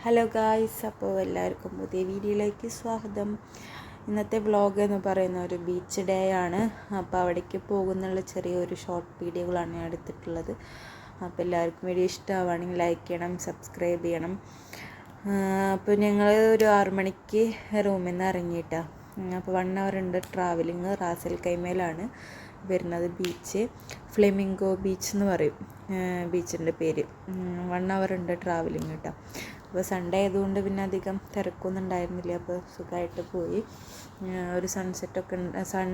Hello guys, അപ്പോൾ എല്ലാവർക്കും പുതിയ വീഡിയോയിലേക്ക് സ്വാഗതം. ഇന്നത്തെ വ്ളോഗ് എന്ന് പറയുന്ന ഒരു ബീച്ച് ഡേ ആണ്. അപ്പോൾ അവിടേക്ക് പോകുന്നുള്ള ചെറിയൊരു ഷോർട്ട് വീഡിയോകളാണ് ഞാൻ എടുത്തിട്ടുള്ളത്. അപ്പോൾ എല്ലാവർക്കും വീഡിയോ ഇഷ്ടമാവുകയാണെങ്കിൽ ലൈക്ക് ചെയ്യണം, സബ്സ്ക്രൈബ് ചെയ്യണം. അപ്പോൾ ഞങ്ങൾ ഒരു 6 മണിക്ക് റൂമിൽ നിന്ന് ഇറങ്ങിയിട്ടാണ്. അപ്പോൾ 1 hour ഉണ്ട് ട്രാവലിങ്. റാസൽ കൈമയിലാണ് വരുന്നത് ബീച്ച്. ഫ്ലെമിംഗോ ബീച്ച് എന്ന് പറയും ബീച്ചിൻ്റെ പേര്. 1 hour ഉണ്ട് ട്രാവലിങ് കേട്ടോ. അപ്പോൾ സൺഡേ ആയതുകൊണ്ട് പിന്നെ അധികം തിരക്കൊന്നും ഉണ്ടായിരുന്നില്ല. അപ്പോൾ സുഖമായിട്ട് പോയി. ഒരു സൺസെറ്റൊക്കെ സൺ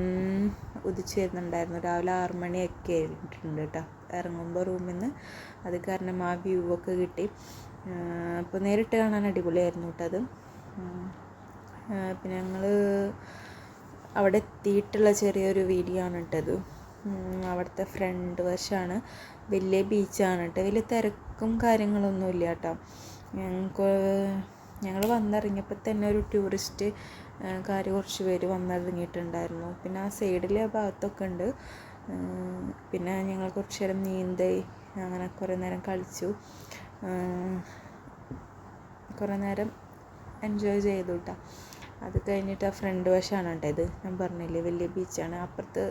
ഉദിച്ച് വരുന്നുണ്ടായിരുന്നു. രാവിലെ 6 മണിയൊക്കെ ആയിട്ടുണ്ട് കേട്ടോ ഇറങ്ങുമ്പോൾ റൂമിൽ നിന്ന്. അത് കാരണം ആ വ്യൂ ഒക്കെ കിട്ടി. അപ്പോൾ നേരിട്ട് കാണാൻ അടിപൊളിയായിരുന്നു കേട്ടോ അത്. പിന്നെ ഞങ്ങൾ അവിടെ എത്തിയിട്ടുള്ള ചെറിയൊരു വീഡിയോ ആണ് കേട്ടത്. അവിടുത്തെ ഫ്രണ്ട് വശമാണ്. വലിയ ബീച്ചാണ് കേട്ടോ. വലിയ തിരക്കും കാര്യങ്ങളൊന്നുമില്ല കേട്ടോ. ഞങ്ങൾ വന്നിറങ്ങിയപ്പോൾ തന്നെ ഒരു ടൂറിസ്റ്റ് കുറച്ച് പേര് വന്നിറങ്ങിയിട്ടുണ്ടായിരുന്നു. പിന്നെ ആ സൈഡിലെ ഭാഗത്തൊക്കെ ഉണ്ട്. പിന്നെ ഞങ്ങൾ കുറച്ച് നേരം നീന്തി അങ്ങനെ കുറേ നേരം കളിച്ചു. കുറേ നേരം എൻജോയ് ചെയ്തു കേട്ടോ. അത് കഴിഞ്ഞിട്ട് ആ ഫ്രണ്ട് വശമാണ് കേട്ടോ ഇത്. ഞാൻ പറഞ്ഞില്ലേ വലിയ ബീച്ചാണ്. അപ്പുറത്ത്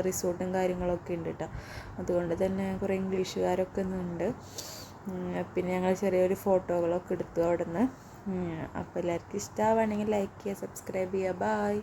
റിസോർട്ടും കാര്യങ്ങളൊക്കെ ഉണ്ട് കേട്ടോ. അതുകൊണ്ട് തന്നെ കുറേ ഇംഗ്ലീഷുകാരൊക്കെ ഉണ്ട്. പിന്നെ ഞങ്ങൾ ചെറിയൊരു ഫോട്ടോകളൊക്കെ എടുത്തു അവിടെ നിന്ന്. അപ്പോൾ എല്ലാവർക്കും ഇഷ്ടമാവുകയാണെങ്കിൽ ലൈക്ക് ചെയ്യുക, സബ്സ്ക്രൈബ് ചെയ്യുക. ബായ്.